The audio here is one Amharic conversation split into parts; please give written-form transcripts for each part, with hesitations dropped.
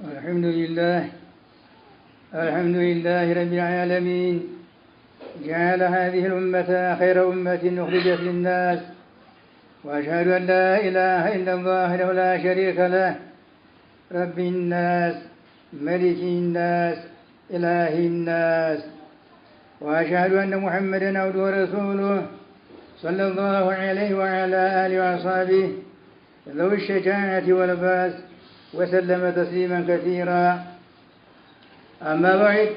الحمد لله رب العالمين، جعل هذه الأمة خير أمة أخرجت للناس، وأشهد أن لا إله إلا الله وحده لا شريك له، رب الناس ملك الناس إله الناس، وأشهد أن محمدا عبده ورسوله صلى الله عليه وعلى آله وأصحابه ذوي الشجاعة والباس وسلم تسليما كثيرا. أما بعد،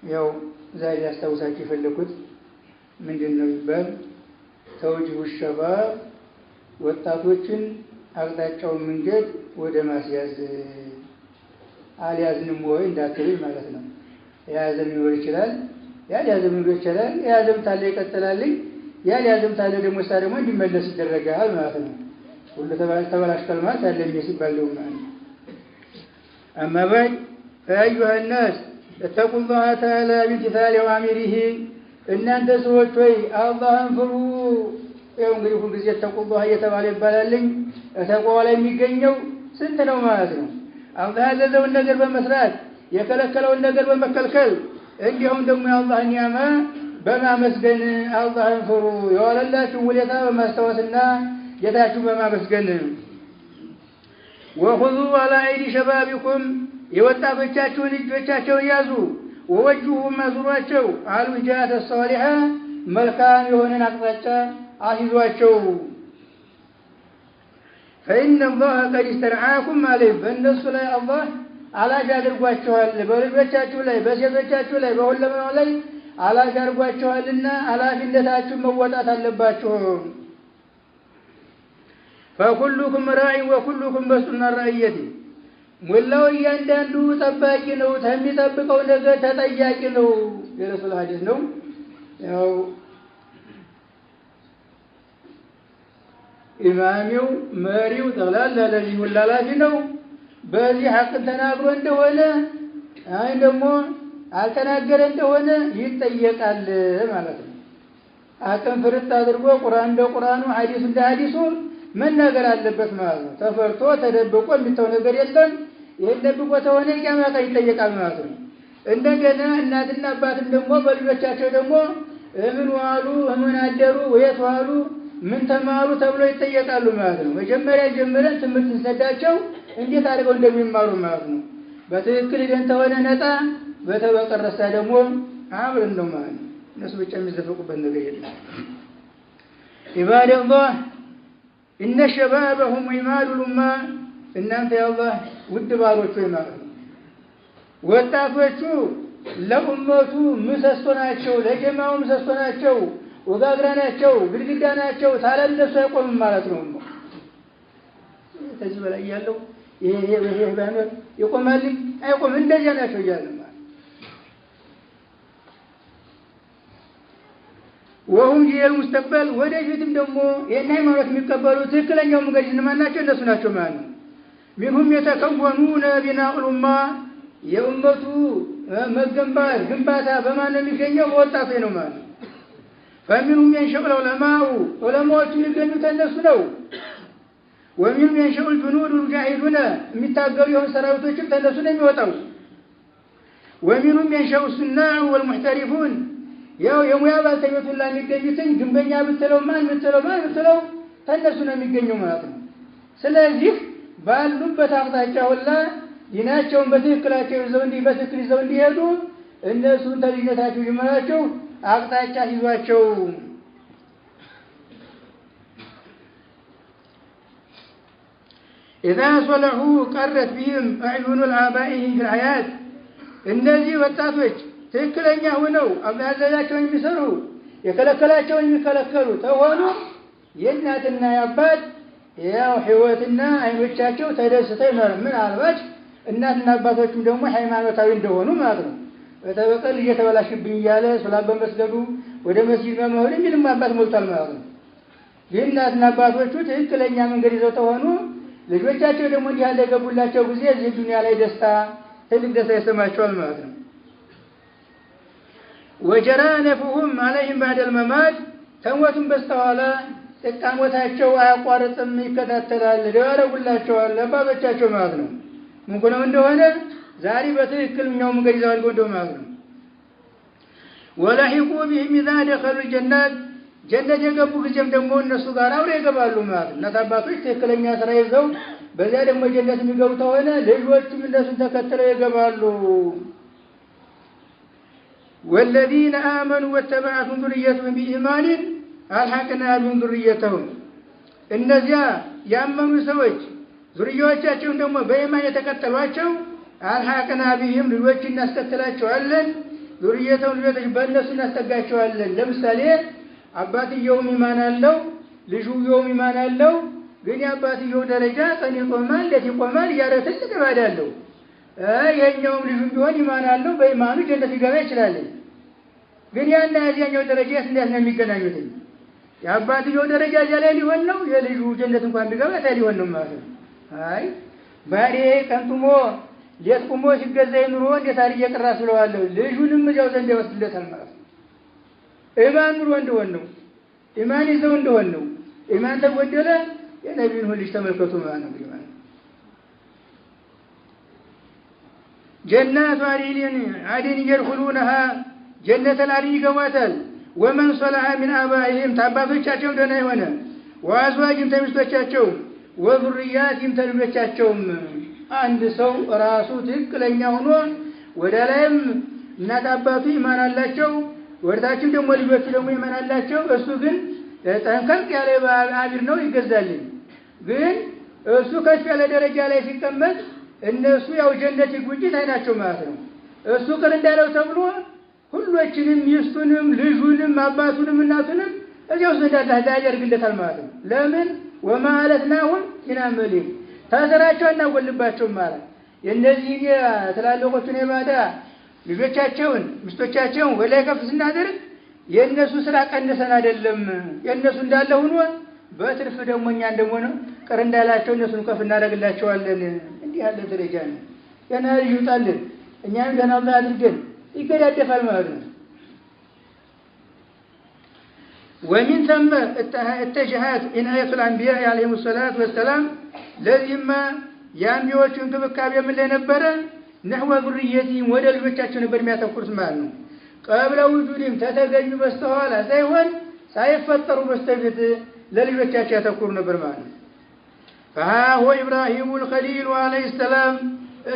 يوم زي استوصاك يفلكت من دون الباب توجه الشباب ወጣቶችን አቅጣጫውን መንገድ ወደ ማስያዝ አልያዝንም ወይ እንዳትሉኝ ማለት ነው። የያዘም ሊኖር ይችላል፣ ያልያዘም ሊኖር ይችላል። የያዘም ታለ ይቀጥላል፣ ያልያዘም ታለ ደግሞ ሳደሞ እንዲመለስ ይደረጋል ማለት ነው። ሁሉ ተበላሽቷል ማለት አይደለም ሲባል ነው ማለት ነው። أما بعد فأيها الناس اتقوا الله تعالى بامتثال أوامره إن أنت سويت الله انفروا ያው እንግዲህ ሁሉ ጊዜ ተቆጣው እየተባለ ይባላልኝ ተቆጣው ላይ የሚገኘው ስንት ነው ማለት ነው። አላህ ያዘዘውን ነገር በመስራት የከለከለውን ነገር በመከልከል እንዲሁም ደግሞ የአላህ ኒዓማ በማመስገን አላህን ፍሩ፣ የዋለላችሁ ውለታ በማስታወስና ጌታችሁን በማመስገን وخذوا على أيدي شبابكم የወጣቶቻችሁን እጆቻቸውን ያዙ፣ ወወጅሁም አዙሯቸው አልውጃት الصالحة መልካም የሆነን አቅጣጫ አሂዟቸው። فإن الله قد استرعاكم عليه በእነሱ ላይ አላህ አላጅ አድርጓቸዋል። በልጆቻችሁ ላይ በሴቶቻችሁ ላይ በሁለመናው ላይ አላጅ አድርጓቸዋልና ኃላፊነታችሁን መወጣት አለባችሁ። فكلكم راع وكلكم مسؤول عن رعيته ሙላው እያንዳንዱ ጠባቂ ነው፣ የሚጠብቀው ነገር ተጠያቂ ነው። የረሱል ሐዲስ ነው። ያው ኢማሚው መሪው ጠቅላላ ለዚህ ወላላፊ ነው። በዚህ ሐቅ ተናግሮ እንደሆነ አይ ደግሞ አልተናገረ እንደሆነ ይጠየቃል ማለት ነው። ሐቅን ፍርጥ አድርጎ ቁርአን እንደ ቁርአኑ ሐዲስ እንደ ሐዲሱ መናገር አለበት ማለት ነው። ተፈርቶ ተደብቆ የሚተው ነገር የለም። ይሄን ደብቆ ተሆነ ቂያማ ቀን ይጠየቃል ማለት ነው። እንደገና እናትና አባትም ደግሞ በልጆቻቸው ደግሞ ምን ዋሉ ምን አደሩ ወየት ዋሉ ምን ተማሩ ተብሎ ይጠየቃሉ ማለት ነው። መጀመሪያ ጀምረን ትምህርት እንሰዳቸው እንዴት አድርገው እንደሚማሩ ማለት ነው። በትክክል ይደን ተሆነ ነጣ፣ በተበቀረሰ ደግሞ አብረን ነው ማለት ነው። እነሱ ብቻ የሚዘፈቁበት ነገር የለም። ኢባደላህ إن الشباب هم عماد الأمة እናንተ የአላህ ውድ ባሮች ማለት ነው። ወጣቶቹ ለኡመቱ ምሰሶ ናቸው፣ ለጀማው ምሰሶ ናቸው፣ ወጋግራ ናቸው፣ ግድግዳ ናቸው። ታላለሱ አይቆምም ማለት ነው። ከዚህ በላይ ያለው ይሄ ባይኖር ይቆማል አይቆም እንደዚያ ናቸው እያለ ማለት ወሁም የሙስተቅበል ወደፊትም ደግሞ የእነ ሃይማኖት የሚቀበሉ ትክክለኛው መንገድ እነማን ናቸው? እነሱ ናቸው ማለት ነው። ሚንሁም የተከወኑነ ቢናኡል ኡማ የኡመቱ ግንባታ በማን ነው የሚገኘው? በወጣቱ ነው ማለት ነው። ፈሚንሁም የንሸኡል ዑለማኡ ዑለማዎቹ የሚገኙት እነሱ ነው። ወሚንሁም የንሸኡል ጁኑድ ሙጃሂዱነ የሚታገሉ የሆኑ ሰራዊቶችም ተነሱ ነው የሚወጣው። ወሚንሁም የንሸኡ ሱናኡ ወልሙሕተሪፉን ያው የሙያ ባልተኞቹላ የሚገኙትን ግንበኛ ብትለው ማን ብትለው ተነሱ ነው የሚገኘው ማለት ነው። ስለዚህ ባሉበት አቅጣጫ ሁላ ዲናቸውን በትክክላቸው ይዘው እንዲሄዱ እነሱን ተልጅነታቸው ጀመራቸው አቅጣጫ ይዟቸው። إذا صلحوا قرت بهم أعين الآبائهم في الحياة እነዚህ ወጣቶች ትክክለኛ ሆነው አላህ ያዘዛቸውን የሚሰሩ የከለከላቸውን የሚከለከሉ ተሆኑ የእናትና የአባት ያው ህይወትና አይኖቻቸው ተደስተው ምናልባት እናትና አባቶችም ደግሞ ሃይማኖታዊ እንደሆኑ ማለት ነው። በተበቀል እየተበላሽብኝ እያለ ሶላት በመስገዱ ወደ መስጊድ በመሆን ምንም አባት ሞልቷል ማለት ነው። የእናትና አባቶቹ ትክክለኛ መንገድ ይዘው ተሆኑ ልጆቻቸው ደግሞ እንዲህ ያለ ገቡላቸው ጊዜ እዚህ ዱንያ ላይ ደስታ ትልቅ ደስታ ይሰማቸዋል ማለት ነው። ወጀራ ነፍሁም عليهم بعد الممات ተሞቱም በስተኋላ ጥቃሞታቸው አያቋርጥም፣ ይከታተላል፣ ያደርጉላቸዋል ለባሎቻቸው ማለት ነው። ምን ሆነው እንደሆነ ዛሬ በትክክለኛው መንገድ ይዘው አድርገው እንደው ማለት ነው። ወላሂቁ ቢሂም ኢዛ ደኸሉ ጀነት ጀነት የገቡ ጊዜም ደግሞ እነሱ ጋር አብረው ይገባሉ ማለት ነው። እናት አባቶች ትክክለኛ ስራ ይዘው በዚያ ደግሞ ጀነት የሚገቡ ተሆነ ልጆቹም እነሱን ተከትለው ይገባሉ። ወለዚነ አመኑ ወተበዐቱም ዙርየቱሁም ቢኢማን አልሐቅና ቢሂም ዙርየተሁም እነዚያ ያመኑ ሰዎች ዙርያዎቻቸውን ደግሞ በኢማን የተከተሏቸው አልሐቅና ቢሂም ልጆች እናስከትላቸዋለን፣ ዙርየተሁም ልጆች በእነሱ እናስጠጋቸዋለን። ለምሳሌ አባትየውም ኢማን አለው ልጁየውም ኢማን አለው። ግን የአባትየው ደረጃ ቀን ይቆማል ሌት ይቆማል እያለ ትልቅ ኢባዳ አለው። ይሄኛውም ልጁ ቢሆን ኢማን አለው በኢማኑ ጀነት ሊገባ ይችላል። ግን ያና ያኛው ደረጃ እንዴት ነው የሚገናኙት? የአባትየው ደረጃ እዚያ ላይ ሊሆን ነው፣ የልጁ ጀነት እንኳን ቢገባ ታይ ሊሆን ነው ማለት ነው። አይ ባሪ ቀንቱሞ ሌት ቆሞ ሲገዛ ይኑሮ እንዴት አርየ ቅራስ ብለዋለሁ። ልጁንም እዚያው ዘንድ ይወስድለታል ማለት ነው። ኢማን ኑሮ እንደሆነ ነው፣ ኢማን ይዘው እንደሆነ ነው። ኢማን ተጎደለ የነቢዩን ሁልሽ ተመልከቱ ማለት ነው። ጀናቱ አዲን ይድኹሉነሃ ጀነተ አዲን ይገባታል። ወመን ሶለሐ ሚን አባኢሂም ታባቶቻቸው ደህና የሆነ ወአዝዋጅም ተሚስቶቻቸው ወዙርያቲም ተልጆቻቸውም። አንድ ሰው ራሱ ትክክለኛ ሆኖ ወደ ላይም እናት አባቱ ኢማን አላቸው፣ ወደታችም ደግሞ ልጆቹ ደግሞ ኢማን አላቸው። እሱ ግን ጠንከር ያለ አቢር ነው ይገዛልኝ። ግን እሱ ከፍ ያለ ደረጃ ላይ ሲቀመጥ እነሱ ያው ጀነት ይጉንጭት አይናቸው ማለት ነው። እሱ ቅር እንዳለው ተብሎ ሁሎችንም ሚስቱንም ልጁንም አባቱንም እናቱንም እዚያው ዘንዳ ያደርግለታል ማለት ነው። ለምን ወማለትናሁም ኢናመሊ ታሰራቸው እናጎልባቸው ማለት የነዚህ ትላልቆቹን የባዳ ልጆቻቸውን ሚስቶቻቸውን ወላይ ከፍ ስናደርግ የነሱ ስራ ቀንሰን አይደለም፣ የነሱ እንዳለ ሆኖ በትርፍ ደግሞ እኛን ደግሞ ነው ቅር እንዳላቸው እነሱን ከፍ እናደርግላቸዋለን። እንዲህ ያለ ደረጃ ነው። ገና ልጅ ይውጣልን እኛም ገና አላህ አድርገን ይገዳደፋል ማለት ነው። ومن ثم اتجهت عناية الأنبياء عليهم الصلاة والسلام لذيما የአንቢያዎቹን እንክብካቤ ምን ላይ ነበረ? ነህወ ዙርየቲሂም ወደ ልጆቻቸው ነበር የሚያተኩሩት ማለት ነው። ቀብለ ውጁድም ተተገኙ በስተኋላ ሳይሆን ሳይፈጠሩ በስተፊት ለልጆቻቸው ያተኩሩ ነበር ማለት ነው። فها إبراهيم الخليل عليه السلام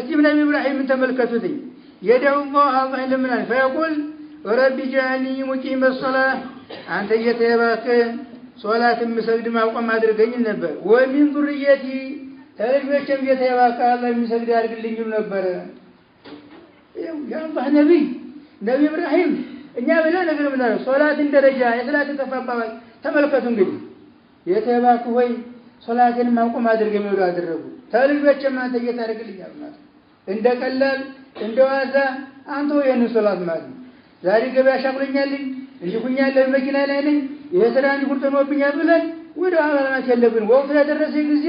ابن إبراهيم تملكته يدعو الله لمن فيقول رب اجعلني مقيم الصلاة أنت يتباك صلاة مسجد ما وقم أدركني النبر ومن ذريتي تلجوشم يتباك الله مسجد أدركني النبر يا الله نبي إبراهيم إني أبدا نقول من صلاة درجة صلاة تفاقا تملكته እንግዲህ የተባኩ ወይ ሶላትን ማቆም አድርገው ነው ያደረጉ ተልጆችም አንተ እየታረግልኛል ማለት እንደ ቀላል እንደ ዋዛ አንተ የነ ሶላት ማለት ዛሬ ገበያ ሻቁልኛል እንዲሁኛል መኪና ላይ ነኝ የሰራን ሁርተኖብኛል ብለን ወደ አላማት ያለብን ወቅቱ ያደረሰ ጊዜ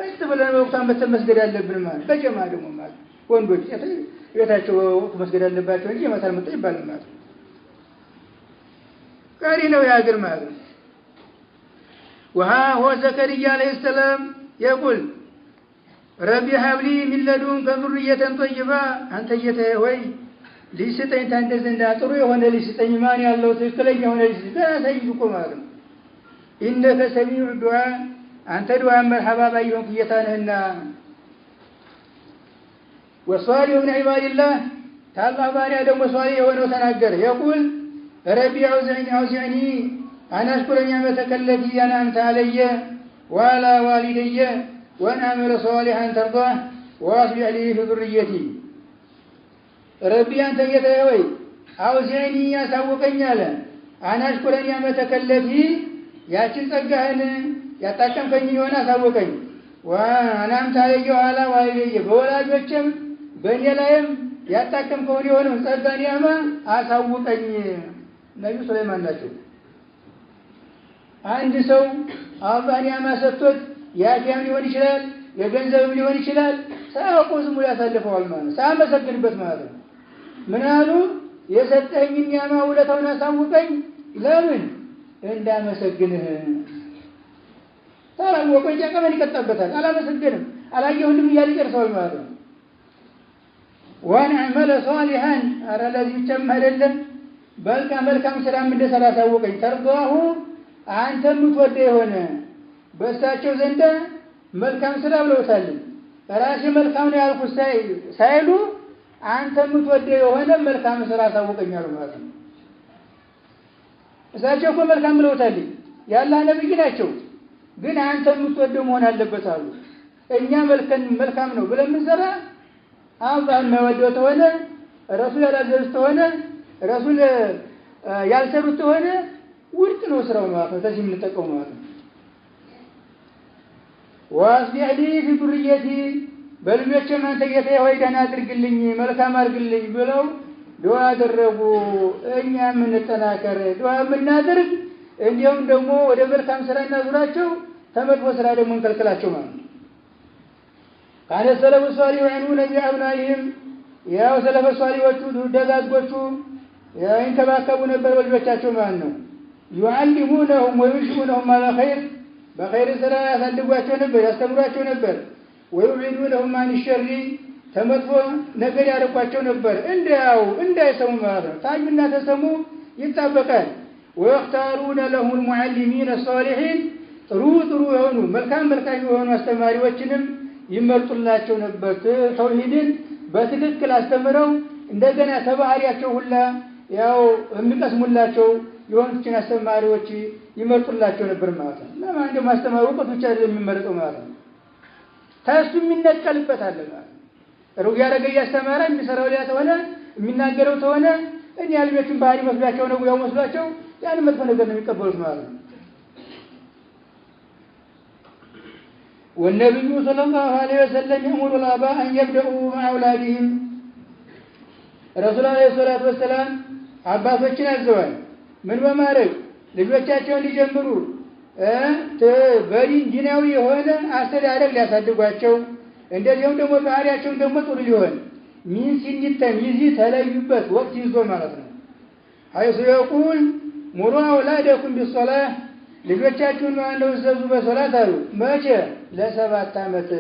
ቀጥ ብለን ወቅታን በተመስገድ ያለብን ማለት በጀማ ደግሞ ማለት ወንዶች የታቸው ወቅቱ መስገድ ያለባቸው እንጂ መታል መጣ ይባላል ማለት ቀሪ ነው ያገር ማለት وها هو زكريا عليه السلام يقول ربي هب لي من لدنك ذرية طيبة أنت يتهوي ليستين تندزن ጥሩ የሆነ ليستين ማን ያለው ትክክለኛ የሆነ ليستين ሰይዱኩም አለ إنك سميع الدعاء أنت دعاء مرحبا بيهم كيتانهن وصالح من عباد الله تعالى باري ادم صالح የሆነው ተናገረ يقول ربي أوزعني أنا أشكر نعمتك التي أنعمت علي وعلى والدي وأن أعمل صالحا ترضاه وأصلح لي في ذريتي ربي أنت يتهوي أوزعني يسوقني على أنا أشكر نعمتك التي يأتي تقهن يتكفني وأنا أسوقني وأنعمت علي وعلى والدي فولا جوشم بني لايم يتكفن كوني وأنا أسوقني أما أسوقني نبي سليمان نشوف አንድ ሰው አላህን ያማሰጥቶት ያቂያም ሊሆን ይችላል የገንዘብም ሊሆን ይችላል ሳያውቀው ዝም ብሎ ያሳልፈዋል ማለት ሳያመሰግንበት ማለት ነው። ምን አሉ የሰጠኸኝ ኒዕማ ውለታውን አሳውቀኝ ለምን እንዳመሰግንህ ታላወቀኝ ጨቀመን ይቀጣበታል አላመሰግንም አላየሁልም እያለ ይጨርሰዋል ማለት ነው። ወንዕመለ ሷሊሐን ኧረ ለዚህ ብቻም አይደለም መልካም ስራም እንደሰራ ታወቀኝ ተርዳሁ አንተ የምትወደው የሆነ በእሳቸው ዘንድ መልካም ስራ ብለውታል። ራሴ መልካም ነው ያልኩት ሳይሉ አንተ የምትወደው የሆነ መልካም ስራ ታወቀኛል ማለት ነው። እሳቸው እኮ መልካም ብለውታል፣ ያላህ ነብይ ናቸው። ግን አንተ የምትወደው መሆን አለበት አሉ። እኛ መልካም ነው ብለን ምንሰራ አላህ የማይወደው ተሆነ ረሱል ያላዘዙት ተሆነ ረሱል ያልሰሩት ተሆነ ውድቅ ነው ስራው ማለት ነው። ተዚህ የምንጠቀመው ማለት ነው። ወአስሊሕ ሊ ፊ ዱርየቲ በልጆቼም አንተ ጌታዬ ሆይ ደህና አድርግልኝ መልካም አድርግልኝ ብለው ዱዓ አደረጉ። እኛም እንጠናከር ዱዓ የምናደርግ እንዲሁም ደግሞ ወደ መልካም ስራ እናዙራቸው ተመጥፎ ስራ ደግሞ እንከልክላቸው ማለት ነው። ካነ ሰለፉ ሷሊሑ ዐንሁነ ቢአብናኢሂም ያው ሰለፈ ሷሊሖቹ ደጋጎቹ ይንከባከቡ ነበር በልጆቻቸው ማለት ነው። ዩዓሊሙነሁም ወዩንሽኡነሁም አላ ኸይር በኸይር ስራ ያሳድጓቸው ነበር ያስተምሯቸው ነበር። ወዩዒዱነሁም አን ሸሪ ተመጥፎ ነገር ያርቋቸው ነበር እንዳይሰሙ ማለት ነው። ታዩና ተሰሙ ይጣበቃል። ወይኽታሩነ ለሁም ልሙዓሊሚን አሷሊሒን ጥሩ የሆኑ መልካም የሆኑ አስተማሪዎችንም ይመርጡላቸው ነበር። ተውሂድን በትክክል አስተምረው እንደገና ተባህሪያቸው ሁላ ያው የሚቀስሙላቸው የሆኑትን አስተማሪዎች ይመርጡላቸው ነበር ማለት ነው። ለማን እንደው ማስተማሩ እውቀት ብቻ የሚመረጠው ማለት ነው። ታሱ የሚነቀልበት አለ ማለት ነው። ሩቅ ያደረገ እያስተማረ የሚሰራው ሊያ ተሆነ የሚናገረው ተሆነ እኔ ያልቤቱን ባህሪ መስሏቸው ነው ያው መስሏቸው ያን መጥፎ ነገር ነው የሚቀበሉት ማለት ነው። والنبي صلى الله عليه وسلم يأمر الآباء أن يبدأوا مع أولادهم رسول الله صلى الله عليه وسلم አባቶችን አዘዋል ምን በማድረግ ልጆቻቸውን ሊጀምሩ በዲናዊ የሆነ አስተዳደግ ሊያሳድጓቸው እንደዚሁም ደግሞ ባህሪያቸውን ደግሞ ጥሩ ሊሆን ሚን ሲኒተሚዚ ተለዩበት ወቅት ይዞ ማለት ነው። አይሱ يقول مروا أولادكم بالصلاة ልጆቻችሁን ማነው ዘዙ በሶላት አሉ። መቼ ለ7 ዓመት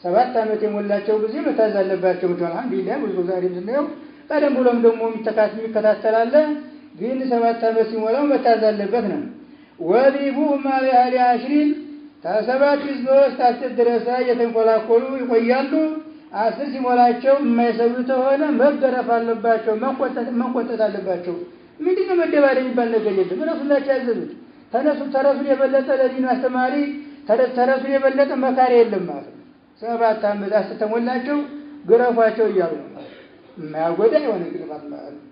7 ዓመት የሞላቸው ጊዜ መታዘዝ አለባቸው። አልሐምዱሊላህ ብዙ ዛሬ ነው ቀደም ብሎም ደግሞ የሚከታተላለ ግን 7 ዓመት ሲሞላው መታዘዝ አለበት ነው። ወሊቡ ማሊያሊ 20 ከ7 እስከ 10 ድረስ የተንቆላቆሉ ይቆያሉ። 10 ሲሞላቸው የማይሰብሩ ሆነ መገረፍ አለባቸው መቆጠጥ አለባቸው። ምንድነው መደባደብ የሚባል ነገር የለም። ረሱላችን ያዘዙት ተረሱል የበለጠ ለዲኑ አስተማሪ ተረሱል የበለጠ መካሪ የለም ማለት ነው። 7 ዓመት አስተሞላቸው ግረፏቸው እያሉ ነው ማለት የማያጎዳ የሆነ ግርፋት ማለት ነው።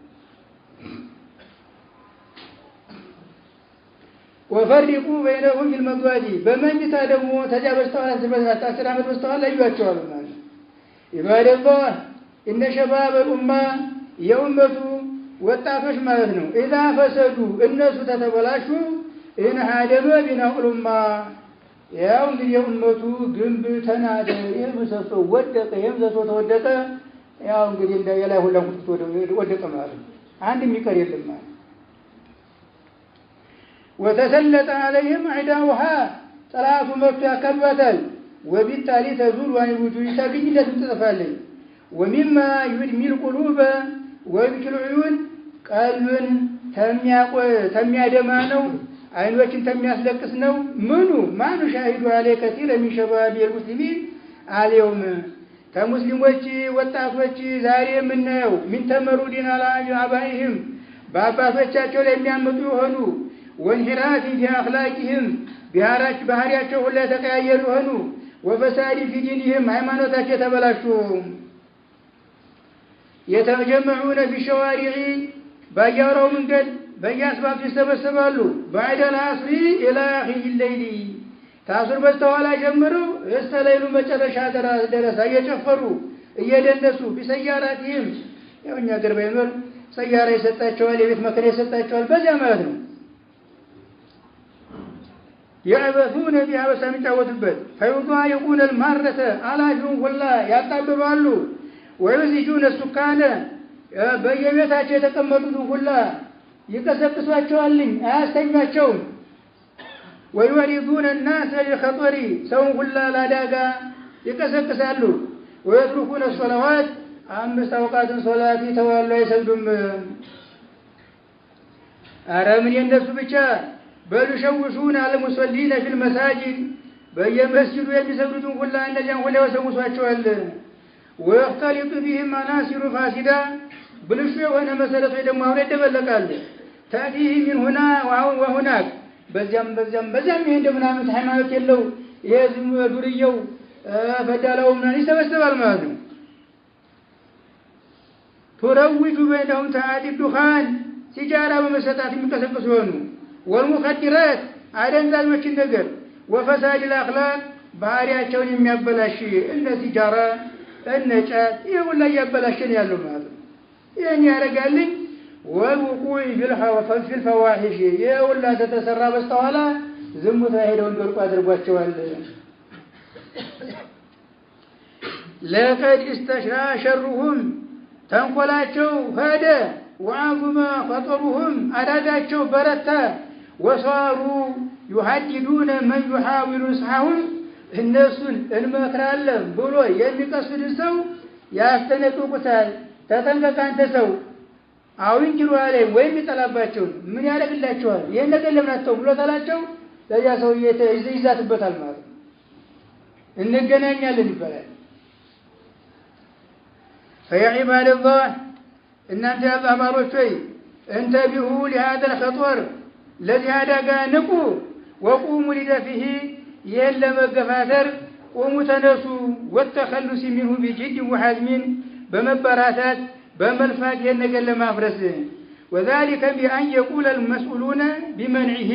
ወፈሪቁ በይነሁም ቢልመድዋጂ በመኝታ ደግሞ ተጃበስተዋል 10 ዓመት በስተዋል ለዩዋቸዋል ማለት ነው። ኢባደላህ እነ ሸባብ ኡማ የኡመቱ ወጣቶች ማለት ነው። ኢዛ ፈሰዱ እነሱ ተተበላሹ إن هادم بنا علما يوم اليومة جنب تنادى يمسس ودق يمسس ودق يوم قد يلا يلا هو لم ودق مال عندي مكري لما وتسلط عليهم عداوها ثلاث مفتى كبتل وبالتالي تزول عن الوجوه تجد تتفعل ومما يدمي القلوب ويبكي العيون قلب تميا دمانو አይኖችን ተሚያስለቅስ ነው። ማኑ ሻሂዱ عليه كثير من شباب المسلمين اليوم ከሙስሊሞች ወጣቶች ዛሬ የምናየው ምን ተመሩዲን አባይህም በአባቶቻቸው ላይ የሚያመጡ ሆኑ ወንሂራቲ ቢአኽላቂህም ባህሪያቸው ሁሉ ተቀያየሩ ሆኑ ወፈሳዲ في دينهم ሃይማኖታቸው ተበላሹ የተጀመዑነ በሸዋሪዒ ባያወራው መንገድ በያስባብ ይሰበሰባሉ። بعد العصر الى اخر الليل ታስር በስተኋላ ጀምሮ እስከ ሌሊቱ መጨረሻ ድረስ እየጨፈሩ እየደነሱ ቢሰያራቲም ያውኛ ገር ባይኖር ሰያራ ይሰጣቸዋል የቤት መከራ ይሰጣቸዋል በዚያ ማለት ነው። يعبثون بها በሰሚጫወቱበት فيوضع يكون المارة አላጁን ሁላ ያጣብባሉ ويزيجون السكان በየቤታቸው የተቀመጡት ሁላ ይቀሰቅሷቸዋልኝ አያስተኛቸውም። ويورثون الناس للخطر سوء كل لا داغا يقسقسالو ويتركون الصلوات 5 አውቃትን ሶላት ይተዋሉ አይሰግዱም። ኧረ ምን የነሱ ብቻ በሉ ሸውሹን አልሙሰሊነ ፊል መሳጂድ በየመስጂዱ የሚሰግዱትን ሁላ እነዚያን ሁላ ያወሰውሷቸዋል። ወየኽተሊጡ ቢሂም አናሲሩ ፋሲዳ ብልሹ የሆነ መሰረቶች ደግሞ አሁን ይደበለቃሉ። ታዲህ ምን ሁና ወሁናክ በዚያም ይሄ እንደምናምን ሃይማኖት የለው ይሄ ዝም ዱርየው በዳላው ምናምን ይሰበሰባል ማለት ነው። ተረውጁ በይነሁም ተዓዲ ዱኻን ሲጃራ በመሰጣት የሚቀሰቅሱ ሆኑ ወልሙኸድራት አደንዛዦችን ነገር ወፈሳድ الأخلاق ባህሪያቸውን የሚያበላሽ እነ ሲጃራ እነ ጫት ይሄ ሁሉ ያበላሽን ያለው ማለት ነው። ይሄን ያረጋልኝ ወልውቁዕ في الفواحش ይሄ ሁሉ ተተሰራ በስተኋላ ዝሙት ሄደው እንደወርቁ አድርጓቸዋል። ለቀድ استشرى شرهم ተንኮላቸው ሄደ وعظم خطرهم አዳጋቸው በረታ وصاروا يهددون من يحاول نصحهم እነሱን እንመክራለን ብሎ የሚቀስድ ሰው ያስተነቅቁታል። ተጠንቀቅ አንተ ሰው አሁን ጅሩ አለኝ ወይም ይጠላባቸው ምን ያደርግላቸዋል? ይሄን ነገር ለምን አተው ብሎ ታላቸው ለያ ሰው ይዛትበታል ማለት ነው። እንገናኛለን ይባላል። فيا عباد الله እናንተ የአላህ ባሮች ሆይ انتبهوا لهذا الخطر ለዚህ አደጋ ንቁ وقوموا لدفعه ይህን ለመገፋተር ቁሙ ተነሱ والتخلص منه بجد وحزم በመበራታት በመልፋት ይህን ነገር ለማፍረስ وذلك بأن يقول المسؤولون بمنعه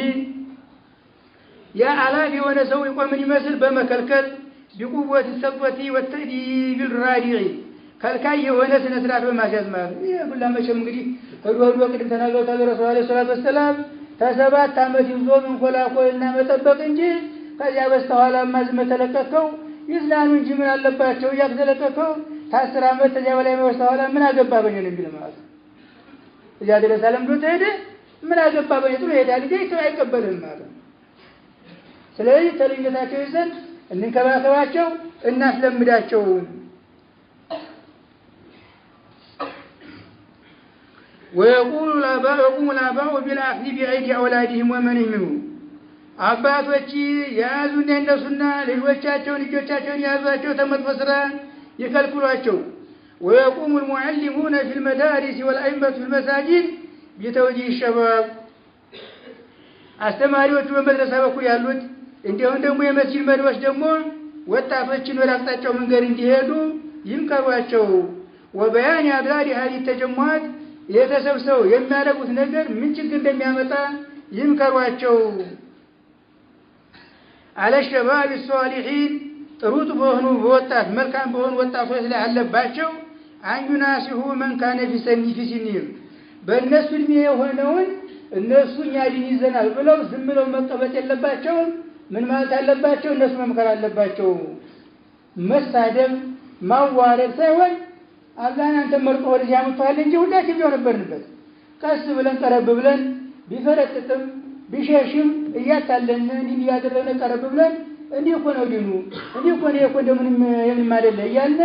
يا አላፊ የሆነ ሰው ይቆምን ይመስል በመከልከል بقوة السلطة والتأديب الرادع ከልካይ የሆነ ስነ ስርዓት በማስያዝ ማለት ነው። ይሄ ሁሉ መቼም እንግዲህ ህዶ ቅድም ተናግረውታል ረሱል ሰለላሁ ዐለይሂ ወሰለም ከ7 ዓመት ይዞ መንኮላኮልና መጠበቅ እንጂ ከዚያ በስተኋላ ማዝመ ተለቀቀው ይዝናኑ እንጂ ምን አለባቸው ያክዘለቀቀው ከ10 ዓመት ከዚያ በላይ በስተኋላ ምን አገባ በኔ ነው የሚል ማለት ነው። እዚያ ድረስ አለም ዶ ተሄደ ምን አገባ በኔ ጥሩ ሄዳል እንጂ አይቀበልም ማለት ነው። ስለዚህ ተልይነታቸው ይዘን እንከባከባቸው እናስለምዳቸው። ويقول الآباء بالأخذ بأيدي أولادهم ومنعهم አባቶች ያዙን እንደሱና ልጆቻቸውን ያዟቸው ተመጥፎ ስራ ይከልክሏቸው። ويقوم المعلمون في المدارس والأئمة في المساجد بتوجيه الشباب አስተማሪዎቹ በመድረሳ በኩል ያሉት እንዲሁም ደግሞ የመስጂድ መሪዎች ደግሞ ወጣቶችን ወደ አቅጣጫው መንገድ እንዲሄዱ ይምከሯቸው። وبيان أضرار هذه التجمعات የተሰብሰው የሚያደርጉት ነገር ምን ችግር እንደሚያመጣ ይምከሯቸው። على الشباب الصالحين ጥሩት በሆኑ ወጣት መልካም በሆኑ ወጣቶች ላይ አለባቸው አንዩናሲሁ من كان في سنهم በእነሱ እድሜ የሆነውን እነሱ ያዲን ይዘናል ብለው ዝም ብለው መቀበል የለባቸው። ምን ማለት አለባቸው? እነሱ መምከር አለባቸው። መሳደብ ማዋረድ ሳይሆን አላህን አንተ መርጦ ወደዚህ አመጣዋል እንጂ ሁላችን ቢሆን ነበርንበት ቀስ ብለን ቀረብ ብለን ቢፈረጥጥም ቢሸሽም እያታለን እንዲህ ያደረገ ቀረብ ብለን እንዲህ እኮ ነው ዲኑ እንዲህ እኮ ነው እኮ እንደምንም የምን ማደለ እያለ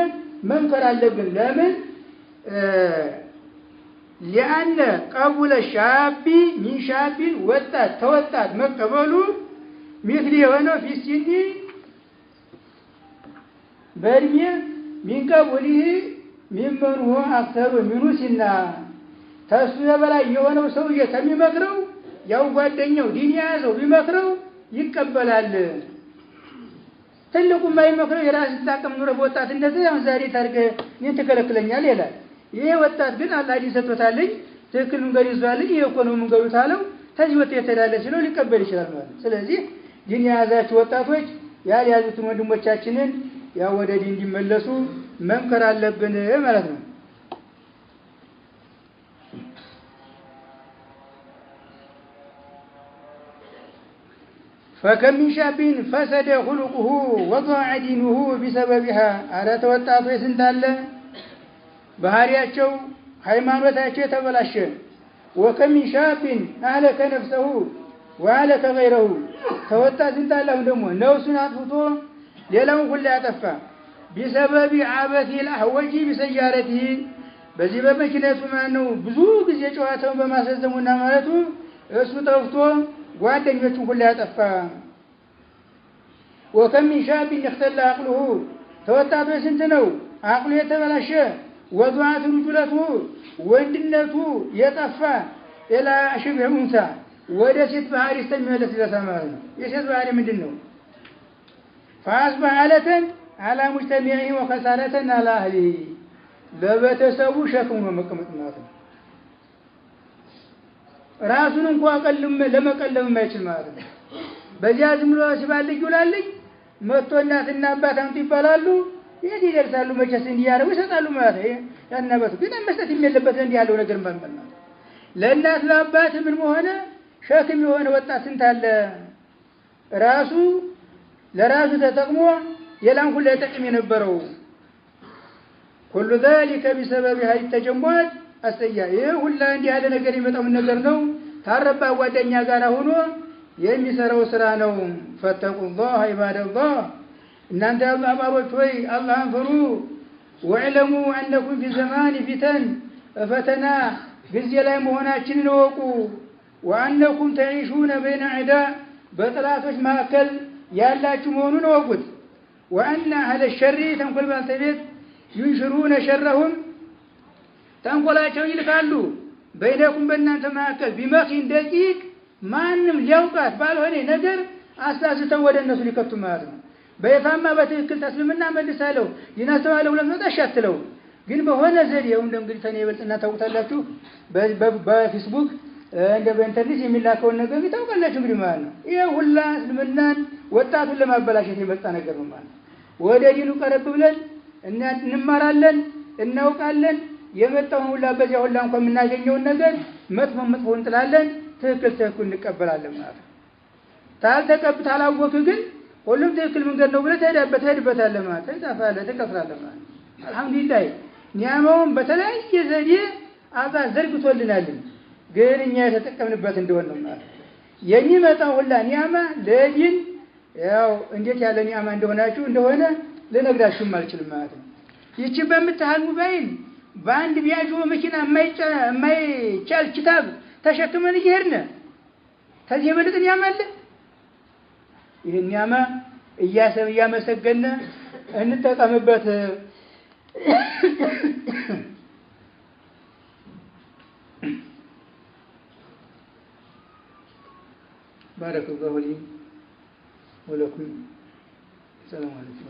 መምከር አለብን። ለምን لأن قبول الشاب من شاب ወጣት ተወጣት መቀበሉ مثل የሆነው في السن በእድሜ من قبله ممن هو أكثر منه سنا ተሱ በላይ የሆነው ሰውዬ ከሚመክረው ያው ጓደኛው ዲን ያዘው ቢመክረው ይቀበላል። ትልቁ ማይመክረው የራስ ተጣቀም ኑሮ ወጣት እንደዚህ አሁን ዛሬ ታርገ ምን ተከለክለኛል ይላል። ይሄ ወጣት ግን አላህ ዲሰቶታል ትክክል መንገድ ይዟል ይሄ እኮ ነው መንገዱ ታለው ተዚህ ወጥ የተዳለ ሲለው ሊቀበል ይችላል ማለት። ስለዚህ ዲን ያዛችሁ ወጣቶች ያልያዙትን ወንድሞቻችንን ያው ወደ ዲን እንዲመለሱ መምከር አለብን ማለት ነው። فكم من شاب فسد خلقه وضاع دينه بسببها على ተወጣቶች ስንታለ ባህሪያቸው ሃይማኖታቸው ተበላሸ። وكم من شاب أهلك نفسه وأهلك غيره ተወጣት ስንታለ ደግሞ ነፍሱን አጥፍቶ ሌላውን ሁሉ ያጠፋ ቢሰበቢ አበቲ الأحوج بسيارته በዚህ በመኪናቱ ማነው ብዙ ጊዜ ጨዋታውን በማሰዘሙና ማለቱ እሱ ጠፍቶ ጓደኞቹን ሁሉ ያጠፋ وكم من شاب يختل عقله ተወጣቶ ስንት ነው አቅሉ የተበላሸ ወዱዓት رجلته ወንድነቱ የጠፋ ኢላ ሽብህ ሙንሳ ወደ ሴት ባህሪ استميلت ለተማረ ነው የሴት ባህሪ ምንድነው فاصبح علة على مجتمعه وخسارة على اهله ለቤተሰቡ ሸክም ነው መቀመጥ ማለት ነው ራሱን እንኳን ለመቀለብ የማይችል ማለት ነው በዚያ ዝም ብሎ ሲባልግ ይውላልኝ መጥቶ እናትና አባት አምጡ ይባላሉ የት ይደርሳሉ መቼስ እንዲያረው ይሰጣሉ ማለት ነው ያናበቱ ግን መስጠት የሚለበት እንዲህ ያለው ነገር ማለት ነው ለእናት ለአባት ምን ሆነ ሸክም የሆነ ወጣት እንት አለ ራሱ ለራሱ ተጠቅሞ የላን ሁሉ ተጠቅም የነበረው كل ذلك بسبب هاي التجمعات السيئة ሁላ እንዲህ ያለ ነገር ይመጣው ነገር ነው ታረባ ጓደኛ ጋር ሆኖ የሚሰራው ስራ ነው ፈተቁ الله عباد الله እናንተ አላህ ባሮች ሆይ አላህን ፍሩ ወዕለሙ አንኩም في زمان فتن ፈተና ጊዜ ላይ መሆናችንን ወቁ وانكم تعيشون بين اعداء በጥላቶች መካከል ያላችሁ መሆኑን ወቁት وان اهل الشر ተንኮል ባልተቤት ينشرون شرهم ተንኮላቸው ይልካሉ በይነኩም በእናንተ መካከል ቢመኺን ደቂቅ ማንም ሊያውቃት ባልሆነ ነገር አሳስተው ወደ እነሱ ሊከቱ ማለት ነው በይፋማ በትክክል ተስልምና መልሳለው ይናስተዋለው ለምጣሻትለው ግን በሆነ ዘዴው እንደምግል ተኔ ይበልጥና ታውቁታላችሁ በፌስቡክ እንደ በኢንተርኔት የሚላከው ነገር ይታወቃላችሁ እንግዲህ ማለት ነው ይሄ ሁላ እስልምናን ወጣቱን ለማበላሸት የመጣ ነገር ነው ማለት ወደ ዲኑ ቀረብ ብለን እንማራለን እናውቃለን የመጣው ሁላ በዚያ ሁላ እንኳን የምናገኘው ነገር መጥፎ እንጥላለን ትክክል እንቀበላለን ማለት ነው ታልተቀበታላወቅ ግን ሁሉም ትክክል መንገድ ነው ብለህ ትሄድበታለህ ማለት ታፋለህ ተከፍራለህ ማለት አልহামዱሊላህ ኒያማውን በተለያየ ዘዴ አላህ ዘርግቶልናል ግን እኛ የተጠቀምንበት እንደሆነ ነው ማለት የሚመጣው ሁላ ኒያማ ለዲን ያው እንዴት ያለ ኒያማ እንደሆነ ለነግራችሁ ማልችልም ማለት ነው ይቺ በመታሃል ሞባይል በአንድ ቢያጆ መኪና የማይቻል ኪታብ ተሸክመን ይሄርነ ከዚህ በለጥ ኒያማ አለ ይሄን ኒያማ እያመሰገነ እንጠቀምበት بارك الله لي ولكم السلام عليكم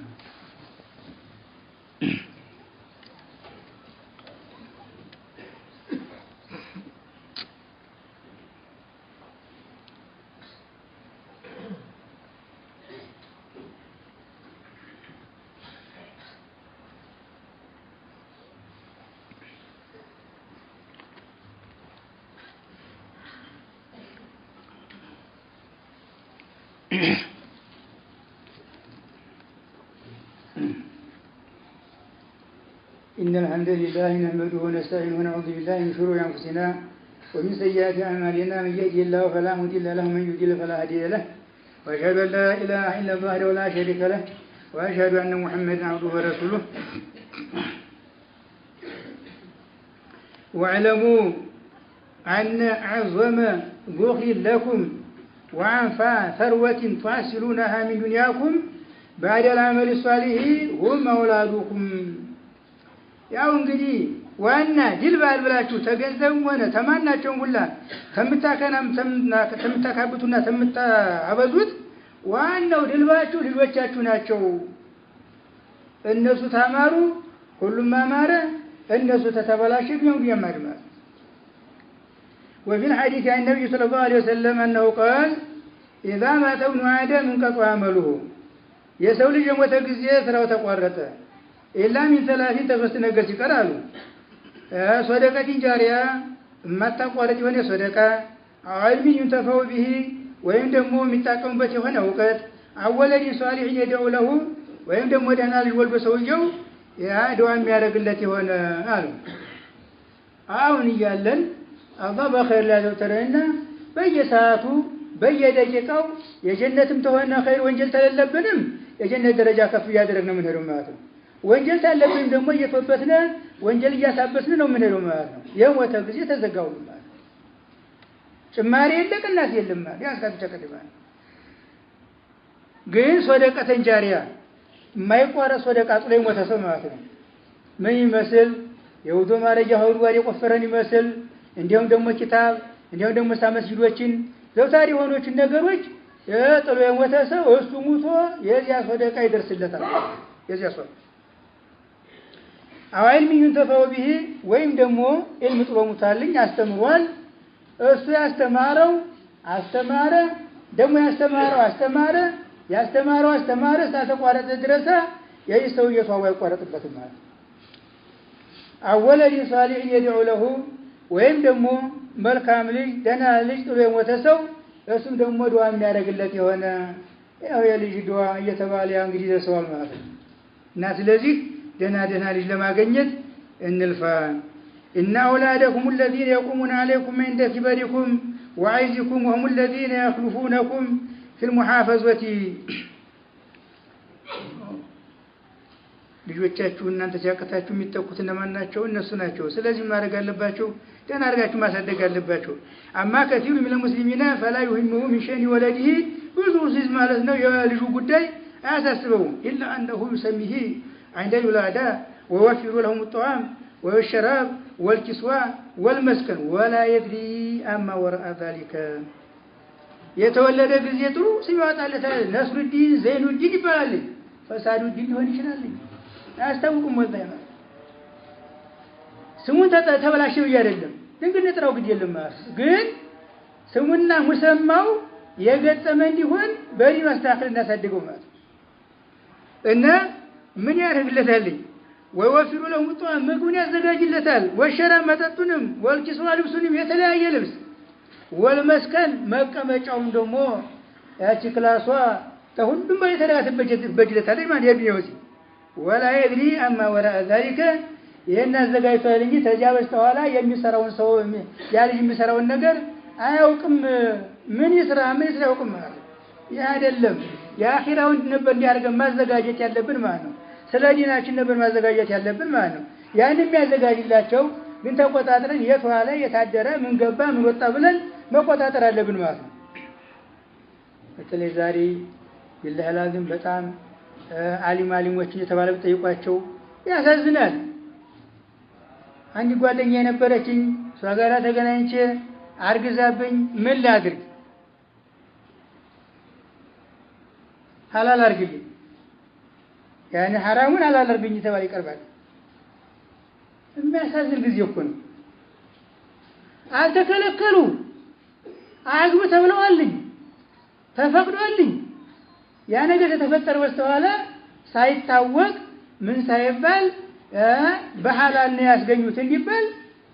إن الحمد لله نحمده ونستعينه ونعوذ بالله من شرور أنفسنا ومن سيئات أعمالنا من يهده الله فلا مضل له ومن يضلل فلا هادي له وأشهد أن لا إله إلا الله ولا شريك له وأشهد أن محمدا عبده ورسوله واعلموا أن أعظم بخل لكم وأنفع ثروة تحصلونها من دنياكم بعد العمل الصالح هم أولادكم ያው እንግዲህ ዋና ጅልባል ብላችሁ ተገንዘቡም ሆነ ተማናቸውም ሁላ ተምታካብቱና ተምታአበዙት ዋናው ድልባችሁ ልጆቻችሁ ናቸው እነሱ ታማሩ ሁሉም ማማረ እነሱ ተተበላሽ ቢሆን ያማድማል وفي الحديث عن النبي صلى الله عليه وسلم أنه قال إذا مات ابن آدم انقطع عمله የሰው ልጅ የሞተ ጊዜ ስራው ተቋረጠ إلا من ثلاثين تفست ነገር ሲቀራሉ صدقة جارية ما ተቋረጥ የሆነ صدقة علم ينتفع به ወይም ደግሞ የሚጣቀሙበት የሆነ ዕውቀት አወለድ ሷሊህ يدعو له ወይም ደግሞ ደህና ልጅ ወልዶ ሰውየው ያ ዱዓ የሚያደርግለት የሆነ አሉ አሁን ይያለን አላህ በኸይር ላይ ተረና በየሰዓቱ በየደቂቃው የጀነትም ተሆነ ኸይር ወንጀል ተለለብንም የጀነት ደረጃ ከፍ ያደረግነው ምን ሄዶ ማለት ነው ወንጀል ታለብን ደግሞ እየተወበስነ ወንጀል እያሳበስን ነው የምንሄደው ማለት ነው። የሞተ ጊዜ ተዘጋው ማለት ነው። ጭማሪ የለ ቅናት የለም ማለት ያስካት ተቀድማል። ግን ሶደቀተን ጃሪያ የማይቋረጥ ሶደቃ ጥሎ የሞተ ሰው ማለት ነው። ምን ይመስል የውዶ ማረጃ ሆድዋር የቆፈረን ይመስል እንዲያውም ደግሞ ኪታብ እንዲያውም ደግሞ መስጊዶችን ዘውታሪ የሆኑችን ነገሮች ጥሎ የሞተ ሰው እሱ ሙቶ የዚያ ሶደቃ ይደርስለታል። የዚያ ሰው አዋይል ሚን ተፈው ቢሂ ወይም ደግሞ ኢልም ጥሎ ሙታልኝ አስተምሯል። እሱ ያስተማረው አስተማረ ደግሞ ያስተማረው አስተማረ ሳተቋረጠ ድረስ የይሰው የቷው አይቋረጥበትም ማለት አወለዲ ሷሊህ يدعو له ወይም ደግሞ መልካም ልጅ ደና ልጅ ጥሎ የሞተ ሰው እሱም ደግሞ ዱዓ የሚያደርግለት የሆነ ያው የልጅ ዱዓ እየተባለ እንግዲህ ደርሰዋል ማለት ነው። እና ስለዚህ ደና ልጅ ለማግኘት እንልፋ إن أولادكم الذين يقومون عليكم عند كبركم وعيزكم وهم الذين يخلفونكم في المحافظة ልጆቻችሁ እናንተ ሲያቀታችሁ የሚተኩት እነማን ናቸው? እነሱ ናቸው። ስለዚህ ማድረግ አለባችሁ ደና አድርጋችሁ ማሳደግ አለባችሁ። አማ ከፊሉ من المسلمين فلا يهمه من شأن ولده ብዙ ህዝብ ማለት ነው የልጁ ጉዳይ አያሳስበውም إلا أنه يسميه عند الولادة ويوفر لهم الطعام والشراب والكسوة والمسكن ولا يدري أما وراء ذلك የተወለደ ጊዜ ጥሩ ሲያወጣለታል ነስሩዲን ዘይኑዲን ይባላል ፈሳዱዲን ሊሆን ይችላል አያስታውቁም ወጣ ስሙን ተበላሽው አይደለም ድንግል ነጥራው ግድ የለም ግን ስሙና ሙሰማው የገጠመ እንዲሆን በሪ ማስተካከል እናሳድገው ማለት እና ምን ያደርግለታል ወይወፍሩ ለهم الطعام ምግቡን ያዘጋጅለታል ወሸራብ መጠጡንም ወልኪስዋ ልብሱንም የተለያየ ልብስ ወልመስከን መቀመጫውም ደግሞ ያቺ ክላሷ ተሁሉም በየተደረገበት በጅለታል ማለት የቢዮሲ ወላ ይድሪ አማ ወራ ذلك ይሄን አዘጋጅቷል እንጂ ተዚያ በስተኋላ የሚሰራውን ሰው ያልጅ የሚሰራውን ነገር አያውቅም። ምን ይስራ ያውቅም ማለት ይሄ አይደለም። የአኺራውን ነበር እንዲያርገን ማዘጋጀት ያለብን ማለት ነው። ስለ ዲናችን ነበር ማዘጋጀት ያለብን ማለት ነው። ያን የሚያዘጋጅላቸው ግን ተቆጣጥረን የቷለ የታደረ ምን ገባ ምን ወጣ ብለን መቆጣጠር አለብን ማለት ነው። በተለይ ዛሬ ይላላዝም በጣም አሊሞችን የተባለ ጠይቋቸው ያሳዝናል። አንድ ጓደኛ የነበረችኝ እሷ ጋር ተገናኝቼ አርግዛብኝ ምን ላድርግ ሐላል አርግልኝ ያኔ ሐራሙን ሐላል አርግኝ ተባለ ይቀርባል። የሚያሳዝን ጊዜ እኮ ነው። አልተከለከሉ አግቡ ተብለዋልኝ ተፈቅዶልኝ ያ ነገር ተፈጠረ በስተኋላ ሳይታወቅ ምን ሳይባል በሐላል ነው ያስገኙት እንዲባል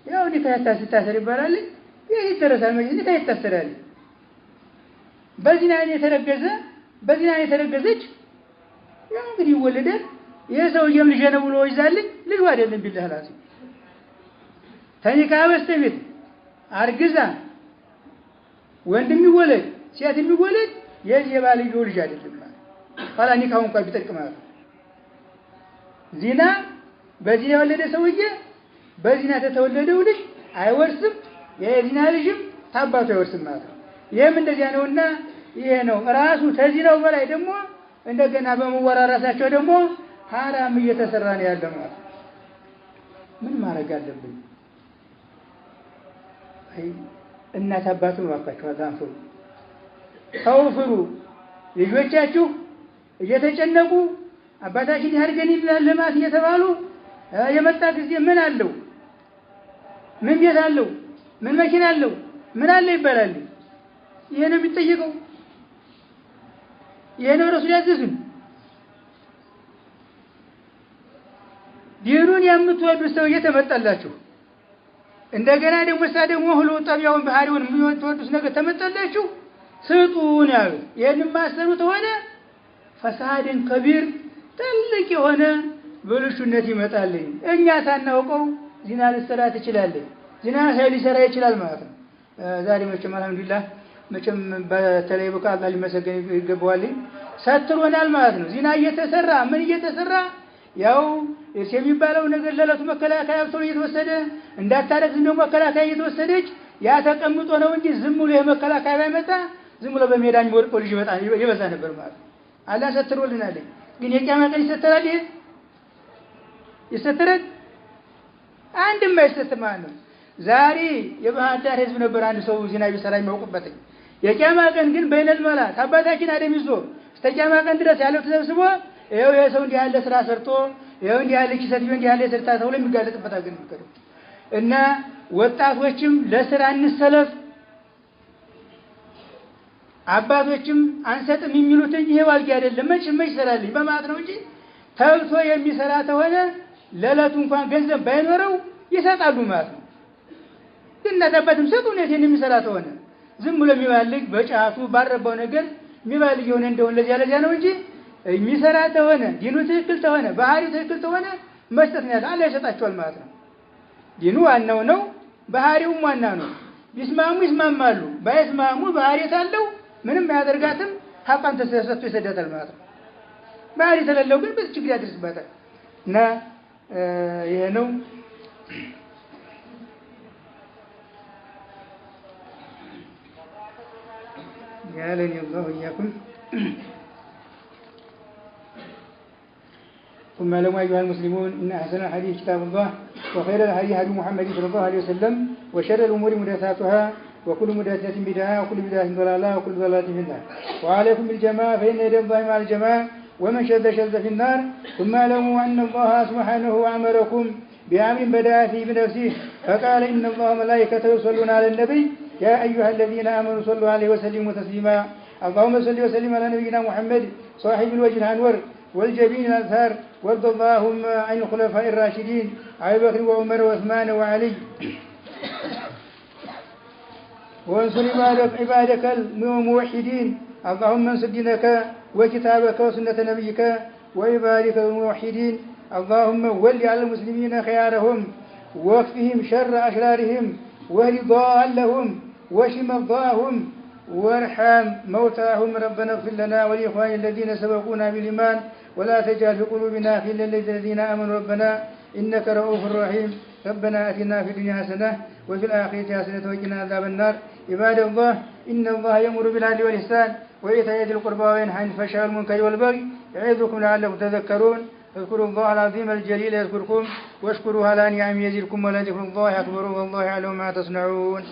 ያው ዲካታስታሰር ይባላል። ይሄ ተረሳል ማለት ዲካታሰራል። በዚና የተረገዘች ያው እንግዲህ ይወለዳል። የሰውየም ልጅ ነው ብሎ ይዛልኝ ልጅ አይደለም ቢላህ ላዚ ተኒካ በስተቤት አርግዛ ወንድም ይወለድ ሴት የሚወለድ የባልዮ ልጅ አይደለም ማለት ኋላ ኒካው እንኳን ቢጠቅም ማለት ዚና በዚና የወለደ ሰውዬ በዚና ተተወለደው ልጅ አይወርስም። የዚና ልጅም ታባቱ አይወርስም ማለት ነው። ይሄም እንደዚያ ነውና ይሄ ነው ራሱ ተዚናው በላይ ደግሞ እንደገና በመወራራሳቸው ደግሞ ሐራም እየተሰራ ነው ያለው ማለት ምን ማድረግ አለብን? አይ እናት አባቱ ማባቸው አዛንፉ ተውፍሩ ልጆቻችሁ እየተጨነቁ አባታችን ያርገን ይላል ለማት እየተባሉ የመጣ ጊዜ ምን አለው ምን ቤት አለው ምን መኪና አለው ምን አለ ይባላል። ይሄ ነው የሚጠየቀው። ይሄ ነው ረሱል ያዘዙን። ዲኑን የምትወዱ ሰው እየተመጣላችሁ እንደገና ደግሞ ሳደሞ ሁሉ ጠቢያውን ባህሪውን የምትወዱት ነገር ተመጣላችሁ ስጡን ያሉ ይሄን ማሰሩት ሆነ ፈሳድን ከቢር ትልቅ የሆነ ብልሹነት ይመጣል። እኛ ሳናውቀው ዚና ሊሰራ ይችላል። ዚና ሊሰራ ይችላል ማለት ነው። ዛሬ መቼም አልሐምዱሊላህ መቼም በተለይ በቃ አላህ ሊመሰገን ይገባዋል ሰትሮናል ማለት ነው። ዚና እየተሰራ ምን እየተሰራ ያው የሚባለው ነገር ለለቱ መከላከያ ሰው እየተወሰደ እንዳታረግ ዝም ብሎ መከላከያ እየተወሰደች ያ ተቀምጦ ነው እንጂ ዝም ብሎ የመከላከያ ባይመጣ ዝም ብሎ በሜዳኝ ወርቆ ልጅ ይበዛ ነበር ማለት አላህ ሰትሮልናል። ግን የቂያማ ቀን ይሰተራል ይሰተራል አንድም አይሰተም ማለት ነው። ዛሬ የባህር ዳር ህዝብ ነበር አንድ ሰው ዚና ቢሰራ የሚያውቁበት። የቂያማ ቀን ግን በይነል መላት አባታችን አደም ይዞ እስከ ቂያማ ቀን ድረስ ያለው ተሰብስቦ ይኸው የሰው እንዲህ ያለ ስራ ሰርቶ ይኸው እንዲህ ያለ ኪሰት እንዲህ ያለ ሰርታ ተብሎ የሚጋለጥበት አገር ነበር። እና ወጣቶችም ለስራ እንሰለፍ አባቶችም አንሰጥም የሚሉት ይሄ ዋልጊ አይደለም መች ይሰራልኝ በማለት ነው እንጂ ተብቶ የሚሰራ ተሆነ ለለቱ እንኳን ገንዘብ ባይኖረው ይሰጣሉ ማለት ነው። ግን ተበተም ሰጡ ነው የሚሰራ ተሆነ ዝም ብሎ የሚባልግ በጫቱ ባረባው ነገር የሚባልግ የሆነ እንደው ለዚያ ነው እንጂ የሚሰራ ተሆነ ዲኑ ትክክል ተሆነ ባህሪው ትክክል ተሆነ መስጠት ነው ያለ አላህ ይሰጣቸዋል ማለት ነው። ዲኑ ዋናው ነው፣ ባህሪውም ዋና ነው። ቢስማሙ ይስማማሉ፣ ባይስማሙ ባህሪው ታለው ምንም ያደርጋትም ሀቃን ተሰጥቶ ይሰዳታል ማለት ነው። ባህሪ ተለለው ግን ብዙ ችግር ያደርስባታል። እና ይሄ ነው ያለኝ الله إياكم ثم لما أيها المسلمون إن أحسن الحديث كتاب الله وخير الهدي هدي محمد صلى الله عليه وسلم وشر الأمور محدثاتها وكل محدثة بدعة وكل بدعة ضلالة وكل ضلالة في النار وعليكم بالجماعة فإن يد الله مع الجماعة ومن شد في النار ثم اعلموا أن الله سبحانه أمركم بأمر بدأ فيه بنفسه فقال إن الله وملائكته يصلون على النبي يا أيها الذين آمنوا صلوا عليه وسلموا تسليما اللهم صل وسلم على نبينا محمد صاحب الوجه الأنور والجبين الأزهار وارض اللهم عن الخلفاء الراشدين أبي بكر وعمر وعثمان وعلي وانصر عبادك الموحدين اللهم انصر دينك وكتابك وسنة نبيك وعبادك الموحدين اللهم ول على المسلمين خيارهم واكفهم شر أشرارهم واهد ضالهم واشف مرضاهم وارحم موتاهم ربنا اغفر لنا ولإخواننا الذين سبقونا بالإيمان ولا تجعل في قلوبنا غلا للذين آمنوا ربنا إنك رؤوف رحيم ربنا آتنا في الدنيا حسنة وفي الآخرة حسنة وقنا عذاب النار عباد الله إن الله يأمر بالعدل والإحسان وإيتاء ذي القربى وينهى عن الفحشاء والمنكر والبغي يعظكم لعلكم تذكرون اذكروا الله العظيم الجليل يذكركم واشكروه على نعمه يزدكم ولذكر الله أكبر والله يعلم ما تصنعون